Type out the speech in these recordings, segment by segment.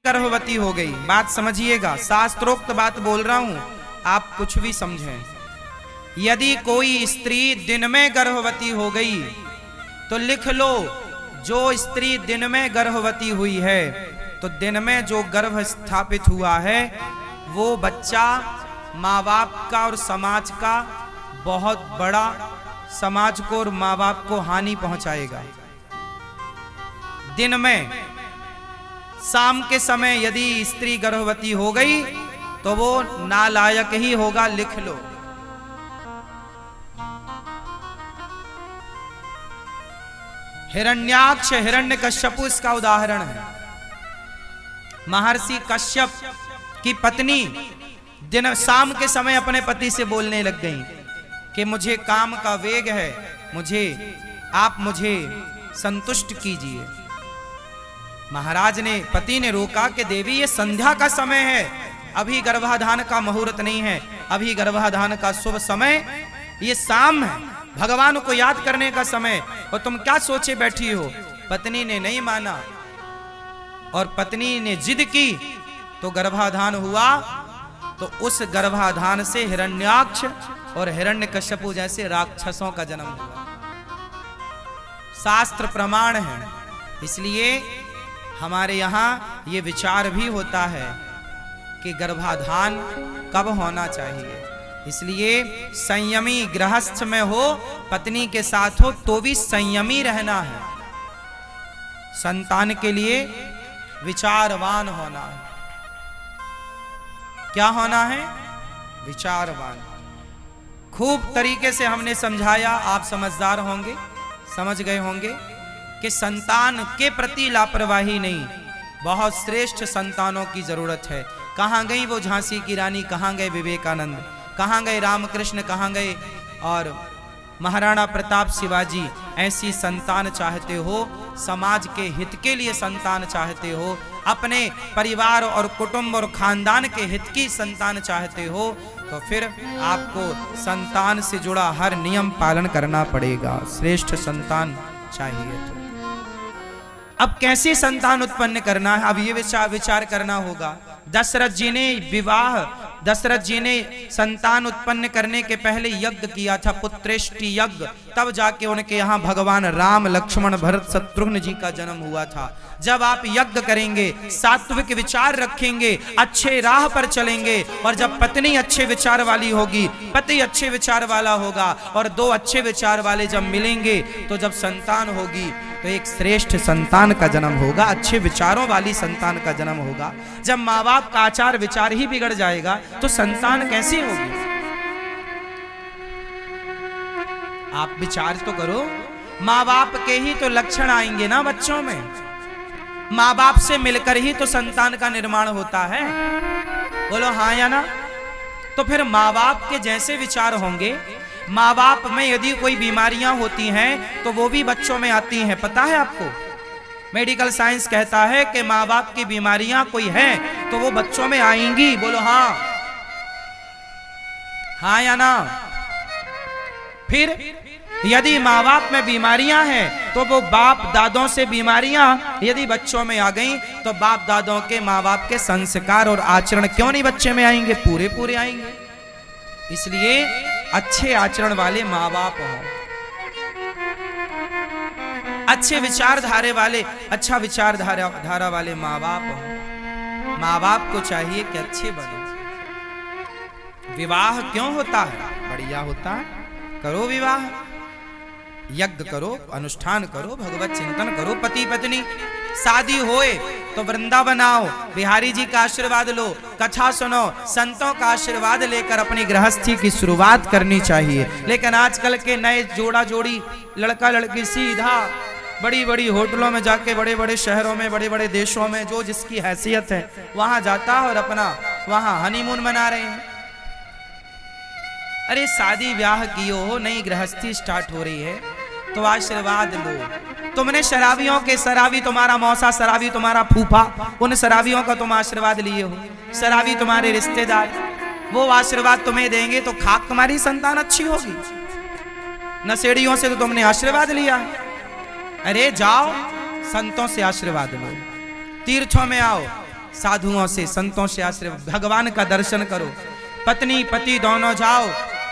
गर्भवती हो गई। बात समझिएगा, शास्त्रोक्त बात बोल रहा हूं, आप कुछ भी समझें। यदि कोई स्त्री दिन में गर्भवती हो गई तो लिख लो, जो स्त्री दिन में गर्भवती हुई है तो दिन में जो गर्भ स्थापित हुआ है वो बच्चा माँ बाप का और समाज का बहुत बड़ा, समाज को और माँ बाप को हानि पहुंचाएगा। दिन में शाम के समय यदि स्त्री गर्भवती हो गई तो वो नालायक ही होगा, लिख लो। हिरण्याक्ष हिरण्यकश्यपु इसका उदाहरण है। महर्षि कश्यप की पत्नी दिन शाम के समय अपने पति से बोलने लग गई कि मुझे काम का वेग है, आप मुझे संतुष्ट कीजिए। महाराज ने, पति ने रोका कि देवी ये संध्या का समय है, अभी गर्भाधान का मुहूर्त नहीं है, अभी गर्भाधान का शुभ समय ये शाम है, भगवान को याद करने का समय, और तुम क्या सोचे बैठी हो। पत्नी ने नहीं माना और पत्नी ने जिद की तो गर्भाधान हुआ। तो उस गर्भाधान से हिरण्याक्ष और हिरण्यकश्यपु जैसे राक्षसों का जन्म हुआ। शास्त्र प्रमाण है। इसलिए हमारे यहाँ ये विचार भी होता है कि गर्भाधान कब होना चाहिए। इसलिए संयमी गृहस्थ में हो, पत्नी के साथ हो तो भी संयमी रहना है। संतान के लिए विचारवान होना है। क्या होना है? विचारवान। खूब तरीके से हमने समझाया, आप समझदार होंगे, समझ गए होंगे कि संतान के प्रति लापरवाही नहीं, बहुत श्रेष्ठ संतानों की जरूरत है। कहाँ गई वो झांसी की रानी, कहाँ गए विवेकानंद, कहाँ गए रामकृष्ण, कहाँ गए और महाराणा प्रताप, शिवाजी। ऐसी संतान चाहते हो, समाज के हित के लिए संतान चाहते हो, अपने परिवार और कुटुंब और खानदान के हित की संतान चाहते हो, तो फिर आपको संतान से जुड़ा हर नियम पालन करना पड़ेगा। श्रेष्ठ संतान चाहिए तो अब कैसे संतान उत्पन्न करना है, अब ये विचार करना होगा। दशरथ जी ने संतान उत्पन्न करने के पहले यज्ञ किया था, पुत्रेष्टि यज्ञ, तब जाके उनके यहाँ भगवान राम, लक्ष्मण, भरत, शत्रुघ्न जी का जन्म हुआ था। जब आप यज्ञ करेंगे, सात्विक विचार रखेंगे, अच्छे राह पर चलेंगे, और जब पत्नी अच्छे विचार वाली होगी, पति अच्छे विचार वाला होगा, और दो अच्छे विचार वाले जब मिलेंगे तो जब संतान होगी तो एक श्रेष्ठ संतान का जन्म होगा, अच्छे विचारों वाली संतान का जन्म होगा। जब माँ बाप का आचार विचार ही बिगड़ जाएगा तो संतान कैसी होगी? आप विचार तो करो, माँ बाप के ही तो लक्षण आएंगे ना बच्चों में। माँ बाप से मिलकर ही तो संतान का निर्माण होता है, बोलो हाँ या ना। तो फिर माँ बाप के जैसे विचार होंगे। माँ बाप में यदि कोई बीमारियां होती हैं तो वो भी बच्चों में आती हैं, पता है आपको। मेडिकल साइंस कहता है कि माँ बाप की बीमारियां कोई हैं तो वो बच्चों में आएंगी, बोलो हाँ, हाँ या ना। फिर यदि माँ बाप में बीमारियां हैं तो वो बाप दादों से बीमारियां यदि बच्चों में आ गई तो बाप दादों के, माँ बाप के संस्कार और आचरण क्यों नहीं बच्चे में आएंगे? पूरे पूरे आएंगे। इसलिए अच्छे आचरण वाले माँ बाप हो, अच्छे विचारधारे वाले, अच्छा विचारधारा वाले माँ बाप हो। माँ बाप को चाहिए कि अच्छे बनो। विवाह क्यों होता है? बढ़िया होता है, करो विवाह, यज्ञ करो, अनुष्ठान करो, भगवत चिंतन करो। पति पत्नी शादी होए तो वृंदावन आओ, बिहारी जी का आशीर्वाद लो, कथा सुनो, संतों का आशीर्वाद लेकर अपनी गृहस्थी की शुरुआत करनी चाहिए। लेकिन आजकल के नए जोड़ा जोड़ी, लड़का लड़की सीधा बड़ी बड़ी होटलों में जाके, बड़े बड़े शहरों में, बड़े बड़े देशों में, जो जिसकी हैसियत है वहां जाता है और अपना वहां हनीमून मना रहे हैं। अरे शादी ब्याह कियो हो, नई गृहस्थी स्टार्ट हो रही है तो आशीर्वाद लो। तुमने शराबियों के, शराबी तुम्हारा मौसा, शराबी तुम्हारा फूफा, उन शराबियों का तुम आशीर्वाद लिए हो, शराबी तुम्हारे रिश्तेदार, वो आशीर्वाद तुम्हें देंगे तो खाक तुम्हारी संतान अच्छी होगी। नशेड़ियों से तो तुमने आशीर्वाद लिया। अरे जाओ संतों से आशीर्वाद लो, तीर्थों में आओ, साधुओं से, संतों से आश्रय, भगवान का दर्शन करो। पत्नी पति दोनों जाओ,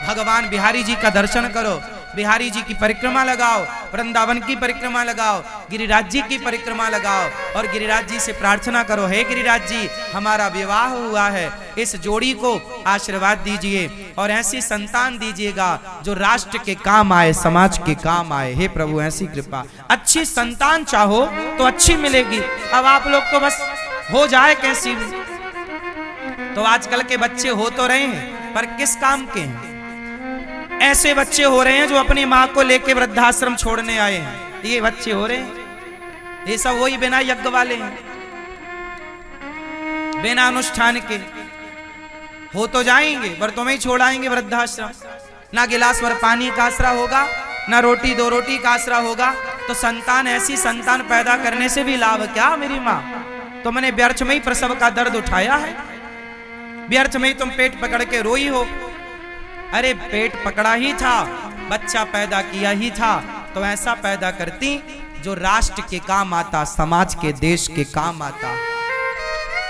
भगवान बिहारी जी का दर्शन करो, बिहारी जी की परिक्रमा लगाओ, वृंदावन की परिक्रमा लगाओ, गिरिराज जी की परिक्रमा लगाओ और गिरिराज जी से प्रार्थना करो, हे गिरिराज जी हमारा विवाह हुआ है, इस जोड़ी को आशीर्वाद दीजिए और ऐसी संतान दीजिएगा जो राष्ट्र के काम आए, समाज के काम आए। हे प्रभु ऐसी कृपा। अच्छी संतान चाहो तो अच्छी मिलेगी। अब आप लोग तो बस हो जाए कैसी भी, तो आजकल के बच्चे हो तो रहे हैं पर किस काम के हैं? ऐसे बच्चे हो रहे हैं जो अपनी माँ को लेके वृद्धाश्रम छोड़ने आए हैं, ये बच्चे हो रहे हैं। ये सब वही बिना यज्ञ वाले हैं, बिना अनुष्ठान के हो तो जाएंगे पर तुम्हें ही छोड़ाएंगे वृद्धाश्रम। ना गिलास भर पानी का आसरा होगा, ना रोटी दो रोटी का आसरा होगा। तो संतान, ऐसी संतान पैदा करने से भी लाभ क्या? मेरी माँ, तुमने व्यर्थ में ही प्रसव का दर्द उठाया है, व्यर्थ में ही तुम पेट पकड़ के रोई हो। अरे पेट पकड़ा ही था, बच्चा पैदा किया ही था, तो ऐसा पैदा करती जो राष्ट्र के काम आता, समाज के, देश के काम आता।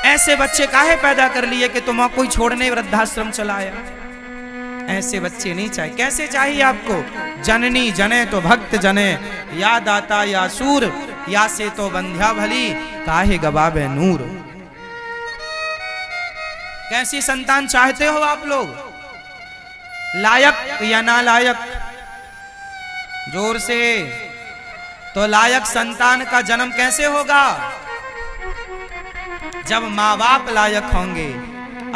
ऐसे बच्चे काहे पैदा कर लिए कि तुम कोई छोड़ने वृद्धाश्रम चलाया? ऐसे बच्चे नहीं चाहिए। कैसे चाहिए आपको? जननी जने तो भक्त जने, या दाता या सूर, या से तो बंध्या भली, काहे गवावे नूर। कैसी संतान चाहते हो आप लोग? लायक या नालायक? जोर से। तो लायक संतान का जन्म कैसे होगा? जब माँ बाप लायक होंगे,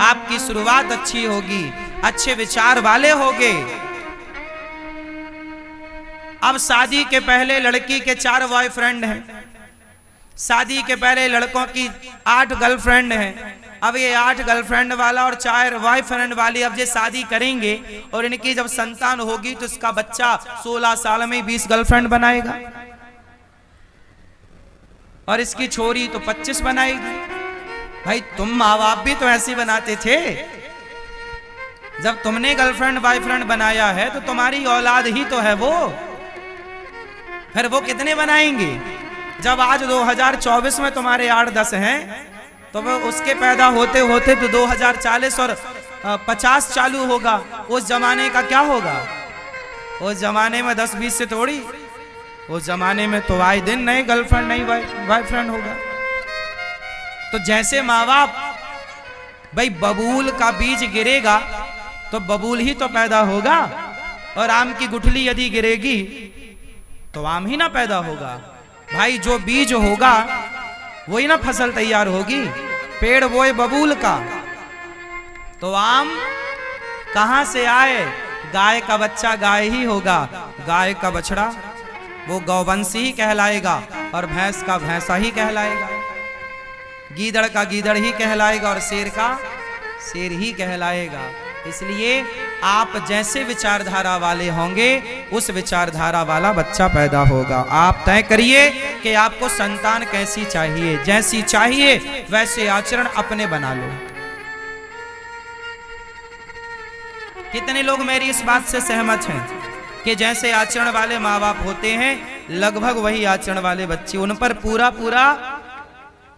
आपकी शुरुआत अच्छी होगी, अच्छे विचार वाले होंगे। अब शादी के पहले लड़की के 4 बॉयफ्रेंड हैं, शादी के पहले लड़कों की 8 गर्लफ्रेंड हैं। अब ये 8 गर्लफ्रेंड वाला और 4 बॉयफ्रेंड वाली अब ये शादी करेंगे और इनकी जब संतान होगी तो इसका बच्चा 16 साल में 20 गर्लफ्रेंड बनाएगा और इसकी छोरी तो 25 बनाएगी। भाई तुम माँ बाप भी तो ऐसे बनाते थे। जब तुमने गर्लफ्रेंड बॉयफ्रेंड बनाया है तो तुम्हारी औलाद ही तो है वो, फिर वो कितने बनाएंगे? जब आज 2024 में तुम्हारे 8-10 हैं तो वो उसके पैदा होते होते तो 2040 और 50 चालू होगा। उस जमाने का क्या होगा? उस जमाने में 10-20 से थोड़ी, उस जमाने में तो आए दिन नए गर्लफ्रेंड नई बॉयफ्रेंड होगा। तो जैसे माँ बाप, भाई बबूल का बीज गिरेगा तो बबूल ही तो पैदा होगा, और आम की गुठली यदि गिरेगी तो आम ही ना पैदा होगा। भाई जो बीज होगा वही ना फसल तैयार होगी। पेड़ बोए बबूल का तो आम कहां से आए? गाय का बच्चा गाय ही होगा, गाय का बछड़ा वो गौवंशी ही कहलाएगा और भैंस का भैंसा ही कहलाएगा, गीदड़ का गीदड़ ही कहलाएगा और शेर का शेर ही कहलाएगा। इसलिए आप जैसे विचारधारा वाले होंगे उस विचारधारा वाला बच्चा पैदा होगा। आप तय करिए कि आपको संतान कैसी चाहिए, जैसी चाहिए वैसे आचरण अपने बना लो। कितने लोग मेरी इस बात से सहमत हैं कि जैसे आचरण वाले माँ बाप होते हैं लगभग वही आचरण वाले बच्चे, उन पर पूरा पूरा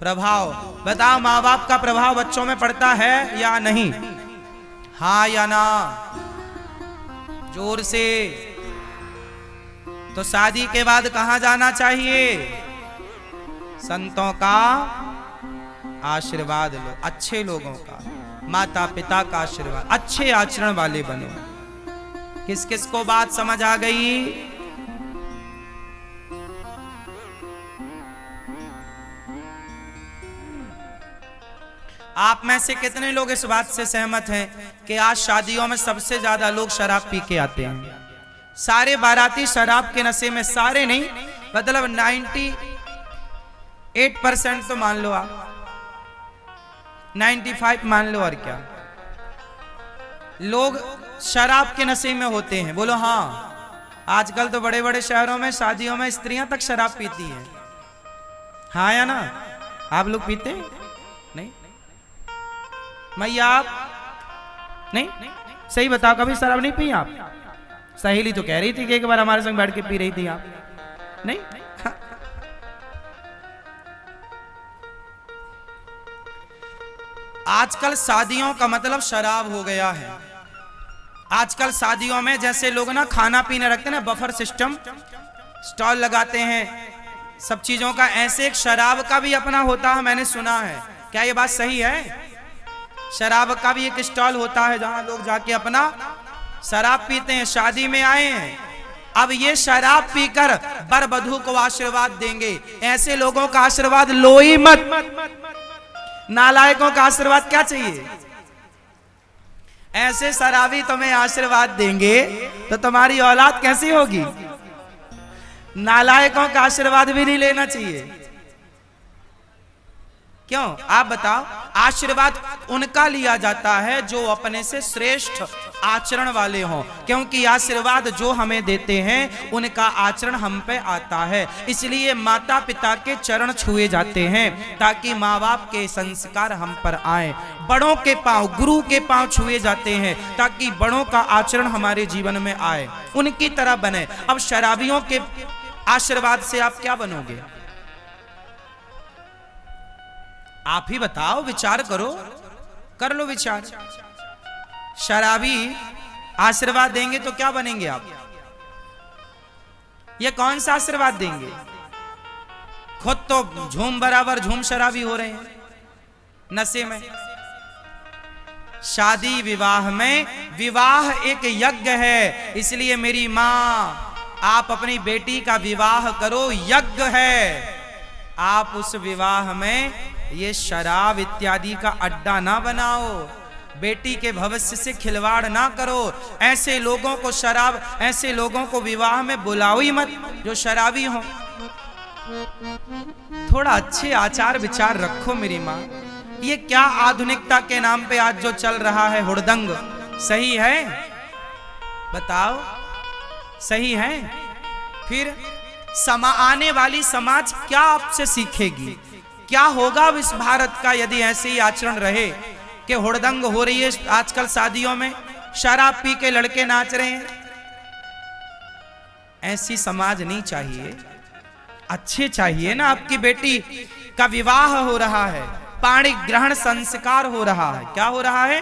प्रभाव। बताओ माँ बाप का प्रभाव बच्चों में पड़ता है या नहीं? हाँ या ना? जोर से। तो शादी के बाद कहां जाना चाहिए? संतों का आशीर्वाद लो, अच्छे लोगों का, माता पिता का आशीर्वाद, अच्छे आचरण वाले बनो। किस किस को बात समझ आ गई? आप में से कितने लोग इस बात से सहमत हैं कि आज शादियों में सबसे ज्यादा लोग शराब पी के आते हैं? सारे बाराती शराब के नशे में, सारे नहीं मतलब 98% तो मान लो आप, 95 मान लो। और क्या लोग शराब के नशे में होते हैं? बोलो हाँ। आजकल तो बड़े बड़े शहरों में शादियों में स्त्रियां तक शराब पीती हैं। हाँ या ना? आप लोग पीते हैं? नहीं मैया आप नहीं? सही बताओ, कभी शराब नहीं पी आप? सहेली तो कह रही थी कि एक बार हमारे संग बैठ के पी रही थी आप। नहीं? आजकल शादियों का मतलब शराब हो गया है। आजकल शादियों में जैसे लोग ना खाना पीना रखते हैं ना, बफर सिस्टम, स्टॉल लगाते हैं सब चीजों का, ऐसे एक शराब का भी अपना होता है, मैंने सुना है। क्या ये बात सही है? शराब का भी एक स्टॉल होता है जहां लोग जाके अपना शराब पीते हैं, शादी में आए हैं। अब ये शराब पीकर वर वधू को आशीर्वाद देंगे। ऐसे लोगों का आशीर्वाद लो ही मत। नालायकों का आशीर्वाद क्या चाहिए? ऐसे शराबी तुम्हें आशीर्वाद देंगे तो तुम्हारी औलाद कैसी होगी? नालायकों का आशीर्वाद भी नहीं लेना चाहिए। क्यों? आप बताओ। आशीर्वाद उनका लिया जाता है जो अपने से श्रेष्ठ आचरण वाले हों, क्योंकि आशीर्वाद जो हमें देते हैं उनका आचरण हम पे आता है। इसलिए माता पिता के चरण छुए जाते हैं ताकि माँ बाप के संस्कार हम पर आए। बड़ों के पांव, गुरु के पांव छुए जाते हैं ताकि बड़ों का आचरण हमारे जीवन में आए, उनकी तरह बने। अब शराबियों के आशीर्वाद से आप क्या बनोगे? आप ही बताओ, विचार करो, कर लो विचार। शराबी आशीर्वाद देंगे तो क्या बनेंगे आप? ये कौन सा आशीर्वाद देंगे? खुद तो झूम बराबर झूम शराबी हो रहे हैं नशे में। शादी विवाह में, विवाह एक यज्ञ है, इसलिए मेरी मां आप अपनी बेटी का विवाह करो, यज्ञ है। आप उस विवाह में ये शराब इत्यादि का अड्डा ना बनाओ, बेटी के भविष्य से खिलवाड़ ना करो। ऐसे लोगों को शराब, ऐसे लोगों को विवाह में बुलाओ ही मत जो शराबी हो। थोड़ा अच्छे आचार विचार रखो मेरी माँ। ये क्या आधुनिकता के नाम पे आज जो चल रहा है हुड़दंग, सही है? बताओ, सही है? फिर आने वाली समाज क्या आपसे सीखेगी? क्या होगा अब इस भारत का यदि ऐसे ही आचरण रहे कि हुड़दंग हो रही है आजकल शादियों में, शराब पी के लड़के नाच रहे हैं? ऐसी समाज नहीं चाहिए। अच्छे चाहिए ना। आपकी बेटी का विवाह हो रहा है, पाणी ग्रहण संस्कार हो रहा है। क्या हो रहा है?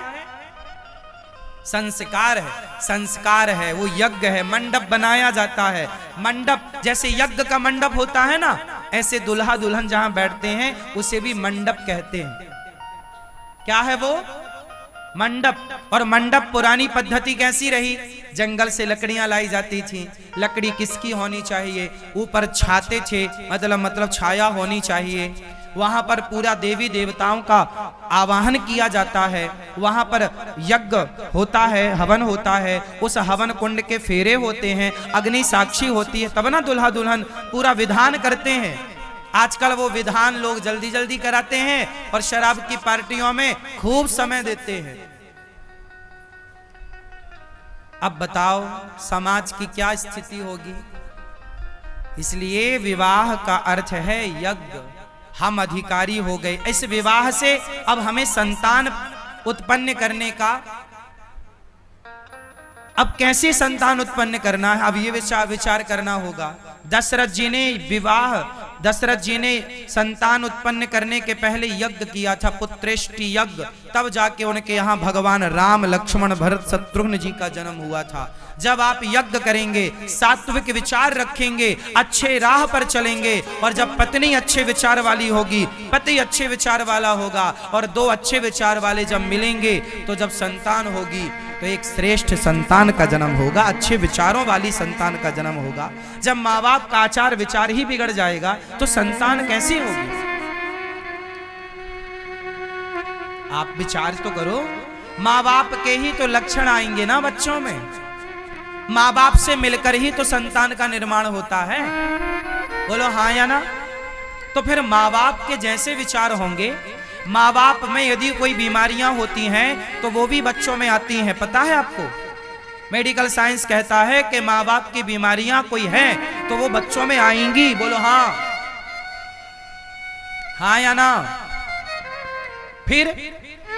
संस्कार है, संस्कार है, वो यज्ञ है। मंडप बनाया जाता है। मंडप जैसे यज्ञ का मंडप होता है ना, ऐसे दुल्हा दुल्हन जहां बैठते हैं उसे भी मंडप कहते हैं। क्या है वो? मंडप। और मंडप पुरानी पद्धति कैसी रही? जंगल से लकड़ियां लाई जाती थी। लकड़ी किसकी होनी चाहिए? ऊपर छाते थे, मतलब छाया होनी चाहिए। वहां पर पूरा देवी देवताओं का आवाहन किया जाता है। वहां पर यज्ञ होता है, हवन होता है। उस हवन कुंड के फेरे होते हैं, अग्नि साक्षी होती है, तब ना दुल्हा दुल्हन पूरा विधान करते हैं। आजकल वो विधान लोग जल्दी जल्दी कराते हैं और शराब की पार्टियों में खूब समय देते हैं। अब बताओ समाज की क्या स्थिति होगी? इसलिए विवाह का अर्थ है यज्ञ। हम अधिकारी हो गए इस विवाह से। अब हमें संतान उत्पन्न करने का, अब कैसे संतान उत्पन्न करना है, अब ये विचार करना होगा। दशरथ जी ने संतान उत्पन्न करने के पहले यज्ञ किया था, पुत्रेष्टि यज्ञ। तब जाके उनके यहाँ भगवान राम, लक्ष्मण, भरत, शत्रुघ्न जी का जन्म हुआ था। जब आप यज्ञ करेंगे, सात्विक विचार रखेंगे, अच्छे राह पर चलेंगे, और जब पत्नी अच्छे विचार वाली होगी, पति अच्छे विचार वाला होगा, और दो अच्छे विचार वाले जब मिलेंगे तो जब संतान होगी तो एक श्रेष्ठ संतान का जन्म होगा, अच्छे विचारों वाली संतान का जन्म होगा। जब माँ बाप का आचार विचार ही बिगड़ जाएगा तो संतान कैसी होगी? आप विचार तो करो। माँ बाप के ही तो लक्षण आएंगे ना बच्चों में। माँ बाप से मिलकर ही तो संतान का निर्माण होता है। बोलो हाँ या ना? तो फिर माँ बाप के जैसे विचार होंगे। माँ बाप में यदि कोई बीमारियां होती हैं तो वो भी बच्चों में आती हैं। पता है आपको? मेडिकल साइंस कहता है कि माँ बाप की बीमारियां कोई हैं तो वो बच्चों में आएंगी। बोलो हाँ, हाँ या ना? फिर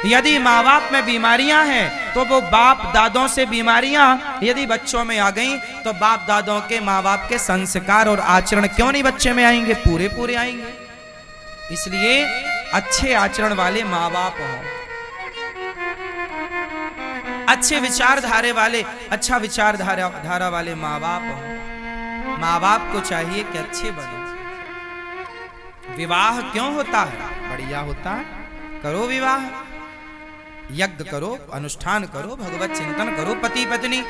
यदि माँ बाप में बीमारियां हैं तो वो बाप दादों से बीमारियां यदि बच्चों में आ गई तो बाप दादों के, माँ बाप के संस्कार और आचरण क्यों नहीं बच्चे में आएंगे? पूरे पूरे आएंगे। इसलिए अच्छे आचरण वाले माँ बाप हो। अच्छे विचारधारे वाले, अच्छा विचारधारा वाले माँ बाप हो। माँ बाप को चाहिए कि अच्छे बनो। विवाह क्यों होता है? बढ़िया होता है, करो विवाह, यज्ञ करो, अनुष्ठान करो, भगवत चिंतन करो। पति पत्नी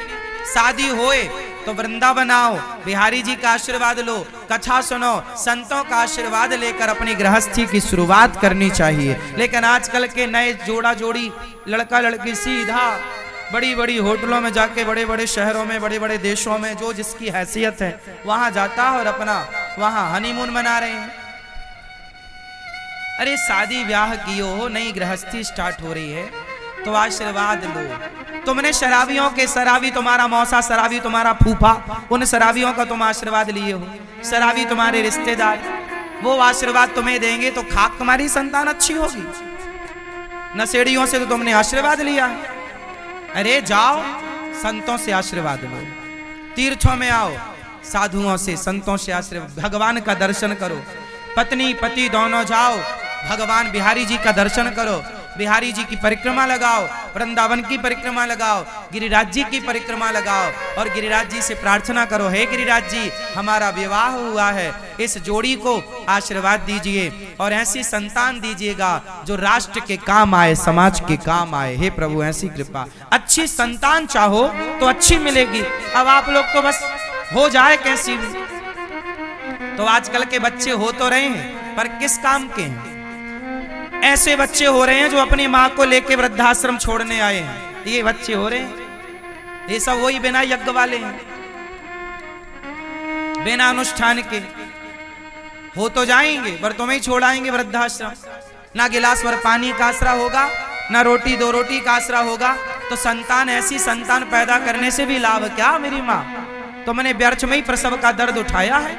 शादी होए तो वृंदावन आओ, बिहारी जी का आशीर्वाद लो, कथा सुनो, संतों का आशीर्वाद लेकर अपनी गृहस्थी की शुरुआत करनी चाहिए। लेकिन आजकल के नए जोड़ा जोड़ी, लड़का लड़की सीधा बड़ी बड़ी होटलों में जाके, बड़े बड़े शहरों में, बड़े बड़े देशों में, जो जिसकी हैसियत है वहां जाता है और अपना वहां हनीमून मना रहे हैं। अरे शादी ब्याह कियो हो, नई गृहस्थी स्टार्ट हो रही है तो आशीर्वाद लो। तुमने शराबियों के, शराबी तुम्हारा मौसा, शराबी तुम्हारा फूफा, उन शराबियों का तुम आशीर्वाद लिए हो, शराबी तुम्हारे रिश्तेदार, वो आशीर्वाद तुम्हें देंगे तो खाक तुम्हारी संतान अच्छी होगी। नशेड़ियों से तो तुमने आशीर्वाद लिया है। अरे जाओ संतों से आशीर्वाद लो, तीर्थों में आओ, साधुओं से, संतों से आशीर्वाद, भगवान का दर्शन करो। पत्नी पति दोनों जाओ, भगवान बिहारी जी का दर्शन करो, बिहारी जी की परिक्रमा लगाओ, वृंदावन की परिक्रमा लगाओ, गिरिराज जी की परिक्रमा लगाओ और गिरिराज जी से प्रार्थना करो, हे गिरिराज जी हमारा विवाह हुआ है, इस जोड़ी को आशीर्वाद दीजिए और ऐसी संतान दीजिएगा जो राष्ट्र के काम आए, समाज के काम आए। हे प्रभु ऐसी कृपा। अच्छी संतान चाहो तो अच्छी मिलेगी। अब आप लोग तो बस हो जाए कैसी भी, तो आजकल के बच्चे हो तो रहे हैं पर किस काम के हैं? ऐसे बच्चे हो रहे हैं जो अपनी माँ को लेके वृद्धाश्रम छोड़ने आए हैं, ये बच्चे हो रहे हैं। ये सब वही बिना यज्ञ वाले हैं, बिना अनुष्ठान के हो तो जाएंगे पर तुम्हें छोड़ आएंगे वृद्धाश्रम। ना गिलास भर पानी का आसरा होगा, ना रोटी दो रोटी का आसरा होगा। तो संतान, ऐसी संतान पैदा करने से भी लाभ क्या? मेरी माँ तुमने व्यर्थ में ही प्रसव का दर्द उठाया है।